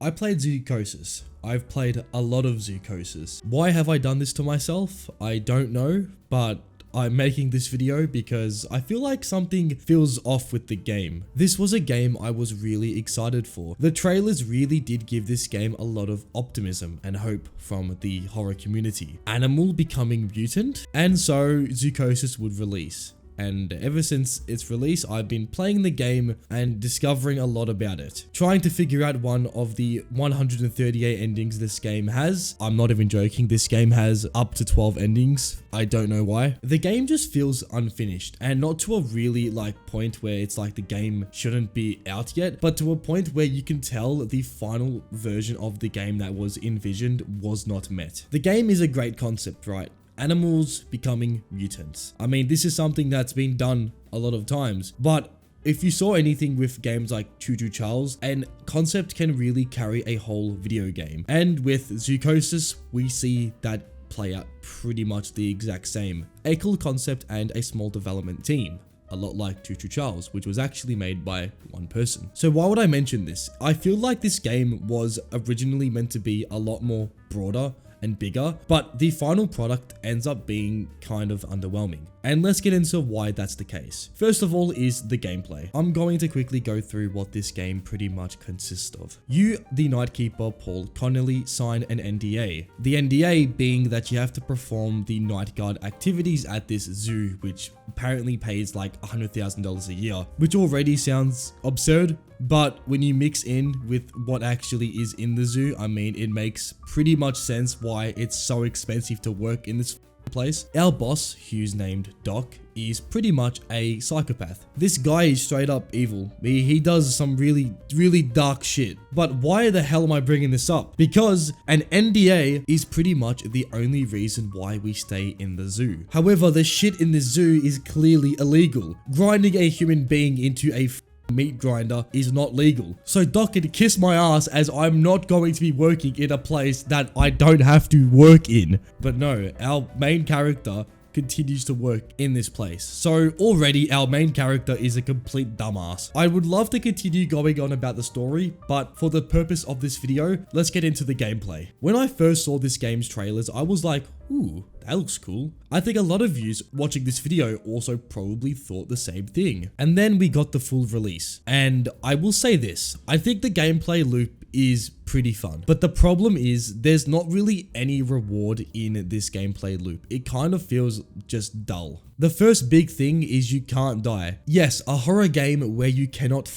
I played Zoochosis. I've played a lot of Zoochosis. Why have I done this to myself? I don't know, but I'm making this video because I feel like something feels off with the game. This was a game I was really excited for. The trailers really did give this game a lot of optimism and hope from the horror community. Animal becoming mutant, and so Zoochosis would release. And ever since its release, I've been playing the game and discovering a lot about it. Trying to figure out one of the 138 endings this game has. I'm not even joking, this game has up to 12 endings. I don't know why. The game just feels unfinished, and not to a really point where it's like the game shouldn't be out yet, but to a point where you can tell the final version of the game that was envisioned was not met. The game is a great concept, right? Animals becoming mutants. I mean, this is something that's been done a lot of times, but if you saw anything with games like Zoochosis, an concept can really carry a whole video game. And with Zoochosis, we see that play out pretty much the exact same. A cool concept and a small development team. A lot like Zoochosis, which was actually made by one person. So why would I mention this? I feel like this game was originally meant to be a lot more broader and bigger, but the final product ends up being kind of underwhelming. And let's get into why that's the case. First of all is the gameplay. I'm going to quickly go through what this game pretty much consists of. You, the Nightkeeper Paul Connolly, sign an NDA. The NDA being that you have to perform the night guard activities at this zoo, which apparently pays like $100,000 a year, which already sounds absurd. But when you mix in with what actually is in the zoo, I mean, it makes pretty much sense why it's so expensive to work in this place. Our boss, who's named Doc, is pretty much a psychopath. This guy is straight up evil. He does some really dark shit. But why the hell am I bringing this up? Because an NDA is pretty much the only reason why we stay in the zoo. However, the shit in the zoo is clearly illegal. Grinding a human being into a meat grinder is not legal. So Doc can kiss my ass, as I'm not going to be working in a place that I don't have to work in. But no, our main character continues to work in this place. So already our main character is a complete dumbass. I would love to continue going on about the story, but for the purpose of this video, let's get into the gameplay. When I first saw this game's trailers, I was like, ooh, that looks cool. I think a lot of yous watching this video also probably thought the same thing. And then we got the full release. And I will say this, I think the gameplay loop is pretty fun. But the problem is there's not really any reward in this gameplay loop. It kind of feels just dull. The first big thing is you can't die. Yes, a horror game where you cannot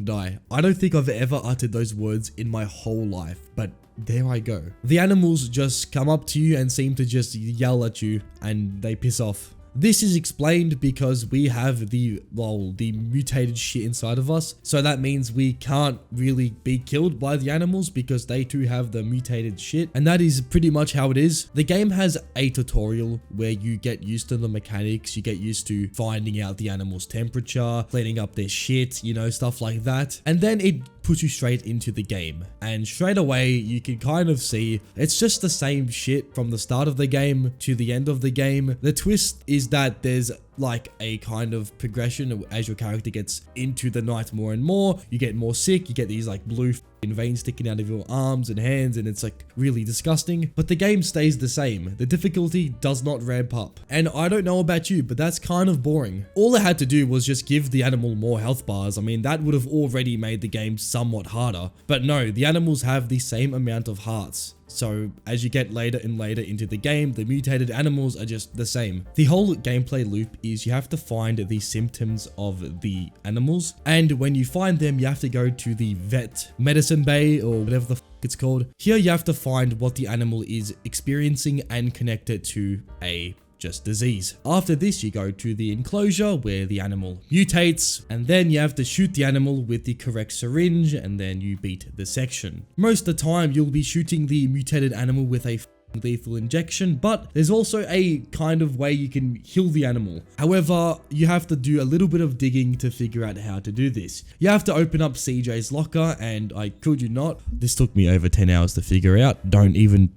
die. I don't think I've ever uttered those words in my whole life, but there I go. The animals just come up to you and seem to just yell at you, and they piss off. This is explained because we have the mutated shit inside of us. So that means we can't really be killed by the animals because they too have the mutated shit. And that is pretty much how it is. The game has a tutorial where you get used to the mechanics. You get used to finding out the animal's temperature, cleaning up their shit, you know, stuff like that. And then it puts you straight into the game, and straight away you can kind of see it's just the same shit from the start of the game to the end of the game. The twist is that there's like a kind of progression as your character gets into the night more and more. You get more sick, you get these like blue veins sticking out of your arms and hands, and it's like really disgusting. But the game stays the same. The difficulty does not ramp up. And I don't know about you, but that's kind of boring. All I had to do was just give the animal more health bars. I mean, that would have already made the game somewhat harder. But no, the animals have the same amount of hearts. So as you get later and later into the game, the mutated animals are just the same. The whole gameplay loop is you have to find the symptoms of the animals, and when you find them, you have to go to the vet medicine bay or whatever the f it's called. Here you have to find what the animal is experiencing and connect it to a disease. After this, you go to the enclosure where the animal mutates, and then you have to shoot the animal with the correct syringe, and then you beat the section. Most of the time, you'll be shooting the mutated animal with a lethal injection, but there's also a kind of way you can heal the animal. However, you have to do a little bit of digging to figure out how to do this. You have to open up CJ's locker, and I kid you not, this took me over 10 hours to figure out. Don't even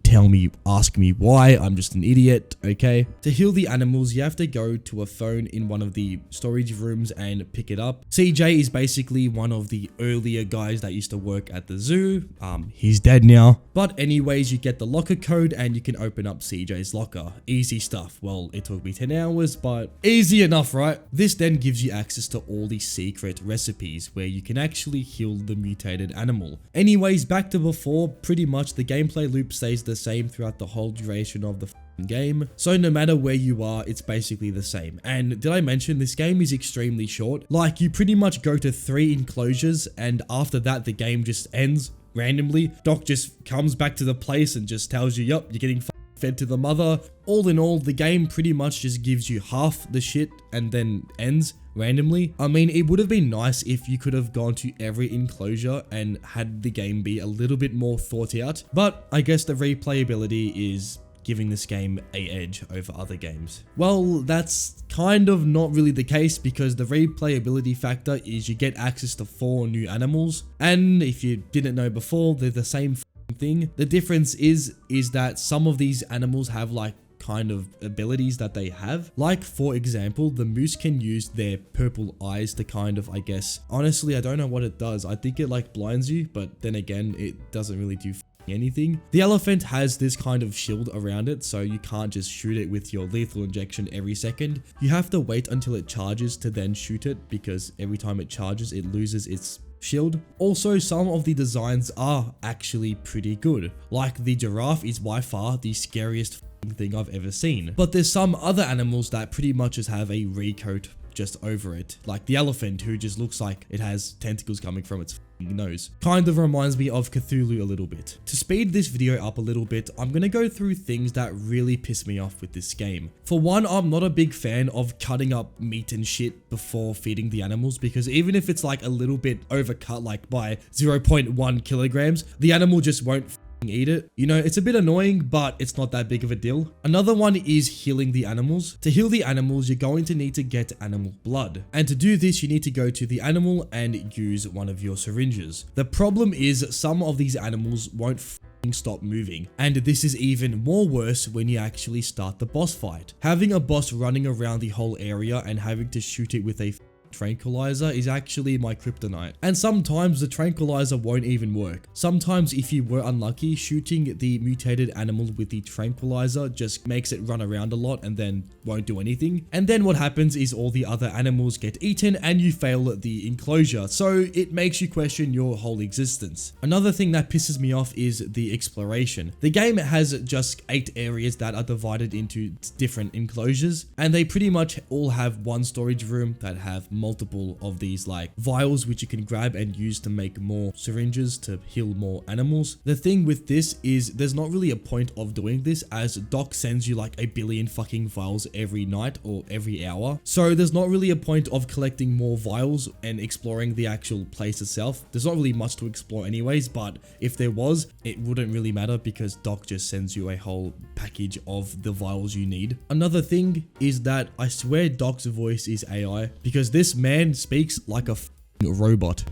ask me why, I'm just an idiot, okay? To heal the animals, you have to go to a phone in one of the storage rooms and pick it up. CJ is basically one of the earlier guys that used to work at the zoo. He's dead now. But anyways, you get the locker code and you can open up CJ's locker. Easy stuff. Well, it took me 10 hours, but easy enough, right? This then gives you access to all these secret recipes where you can actually heal the mutated animal. Anyways, back to before, pretty much the gameplay loop stays the same throughout the whole duration of the game, so no matter where you are, it's basically the same. And did I mention this game is extremely short? Like, you pretty much go to 3 enclosures and after that the game just ends randomly. Doc just comes back to the place and just tells you, yup, you're getting fed to the mother. All in all, the game pretty much just gives you half the shit and then ends randomly. I mean, it would have been nice if you could have gone to every enclosure and had the game be a little bit more thought out, but I guess the replayability is giving this game an edge over other games. Well, that's kind of not really the case because the replayability factor is you get access to 4 new animals, and if you didn't know before, they're the same thing. The difference is that some of these animals have like kind of abilities that they have. Like, for example, the moose can use their purple eyes to kind of, I guess, honestly, I don't know what it does. I think it like blinds you, but then again, it doesn't really do anything. The elephant has this kind of shield around it, so you can't just shoot it with your lethal injection every second. You have to wait until it charges to then shoot it, because every time it charges, it loses its shield. Also, some of the designs are actually pretty good. Like, the giraffe is by far the scariest thing I've ever seen. But there's some other animals that pretty much just have a recoat just over it. Like the elephant, who just looks like it has tentacles coming from its nose. Kind of reminds me of Cthulhu a little bit. To speed this video up a little bit, I'm gonna go through things that really piss me off with this game. For one, I'm not a big fan of cutting up meat and shit before feeding the animals, because even if it's like a little bit overcut, like by 0.1 kilograms, the animal just won't eat it. You know, it's a bit annoying, but it's not that big of a deal. Another one is healing the animals. To heal the animals, you're going to need to get animal blood. And to do this, you need to go to the animal and use one of your syringes. The problem is some of these animals won't stop moving, and this is even more worse when you actually start the boss fight. Having a boss running around the whole area and having to shoot it with a tranquilizer is actually my kryptonite, and sometimes the tranquilizer won't even work. Sometimes, if you were unlucky, shooting the mutated animal with the tranquilizer just makes it run around a lot and then won't do anything, and then what happens is all the other animals get eaten and you fail the enclosure, so it makes you question your whole existence. Another thing that pisses me off is the exploration. The game has just 8 areas that are divided into different enclosures, and they pretty much all have one storage room that have multiple of these like vials which you can grab and use to make more syringes to heal more animals. The thing with this is there's not really a point of doing this, as Doc sends you like a billion fucking vials every night or every hour, so there's not really a point of collecting more vials and exploring the actual place itself. There's not really much to explore anyways, but if there was, it wouldn't really matter because Doc just sends you a whole package of the vials you need. Another thing is that I swear Doc's voice is AI, because this man speaks like a robot.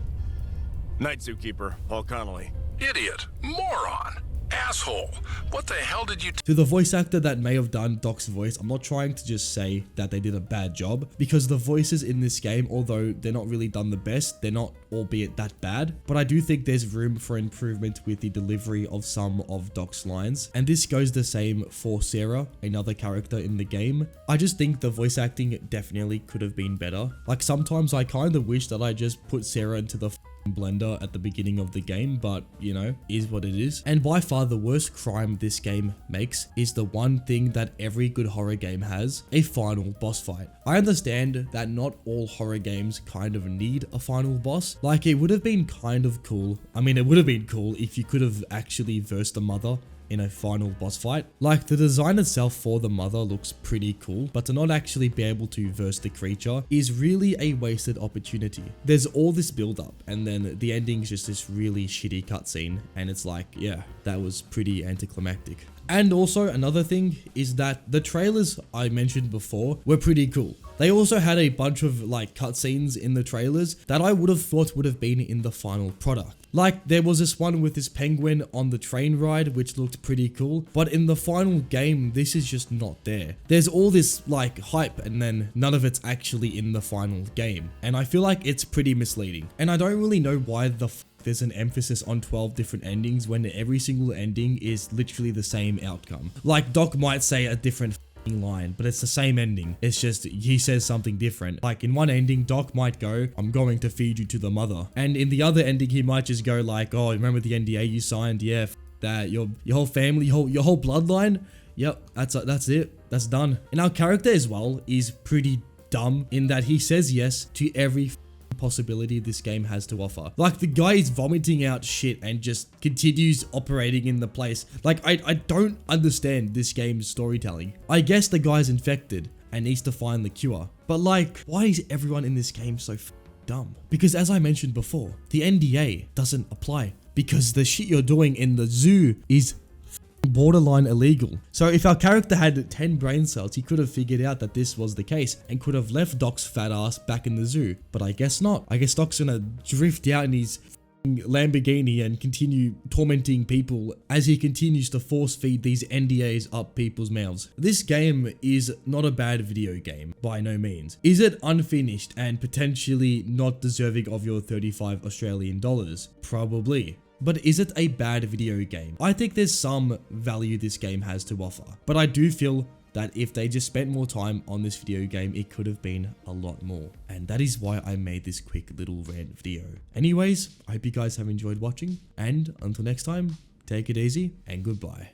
Night, Zookeeper. Paul Connolly. Idiot. Moron. Asshole. What the hell did you To the voice actor that may have done Doc's voice, I'm not trying to just say that they did a bad job, because the voices in this game, although they're not really done the best, they're not albeit that bad, but I do think there's room for improvement with the delivery of some of Doc's lines, and this goes the same for Sarah, another character in the game. I just think the voice acting definitely could have been better. Like, sometimes I kind of wish that I just put Sarah into the blender at the beginning of the game, but you know, is what it is. And by far the worst crime this game makes is the one thing that every good horror game has: a final boss fight. I understand that not all horror games kind of need a final boss. Like, it would have been kind of cool. I mean, it would have been cool if you could have actually versed the mother in a final boss fight. Like, the design itself for the mother looks pretty cool, but to not actually be able to verse the creature is really a wasted opportunity. There's all this build up, and then the ending's just this really shitty cutscene, and it's like, yeah, that was pretty anticlimactic. And also another thing is that the trailers I mentioned before were pretty cool. They also had a bunch of like cutscenes in the trailers that I would have thought would have been in the final product. Like, there was this one with this penguin on the train ride, which looked pretty cool, but in the final game, this is just not there. There's all this like hype, and then none of it's actually in the final game, and I feel like it's pretty misleading. And I don't really know why there's an emphasis on 12 different endings when every single ending is literally the same outcome. Like, Doc might say a different line, but it's the same ending. It's just he says something different. Like, in one ending, Doc might go, "I'm going to feed you to the mother," and in the other ending, he might just go like, "Oh, remember the NDA you signed? Yeah, that your whole family, your whole bloodline. Yep, that's it. That's done." And our character as well is pretty dumb in that he says yes to every possibility this game has to offer. Like, the guy is vomiting out shit and just continues operating in the place. Like, I don't understand this game's storytelling. I guess the guy's infected and needs to find the cure. But like, why is everyone in this game so dumb? Because as I mentioned before, the NDA doesn't apply because the shit you're doing in the zoo is borderline illegal. So if our character had 10 brain cells, he could have figured out that this was the case and could have left Doc's fat ass back in the zoo. But I guess not. I guess Doc's gonna drift out in his Lamborghini and continue tormenting people as he continues to force feed these NDAs up people's mouths. This game is not a bad video game, by no means. Is it unfinished and potentially not deserving of your 35 Australian dollars? Probably. But is it a bad video game? I think there's some value this game has to offer, but I do feel that if they just spent more time on this video game, it could have been a lot more. And that is why I made this quick little rant video. Anyways, I hope you guys have enjoyed watching, and until next time, take it easy and goodbye.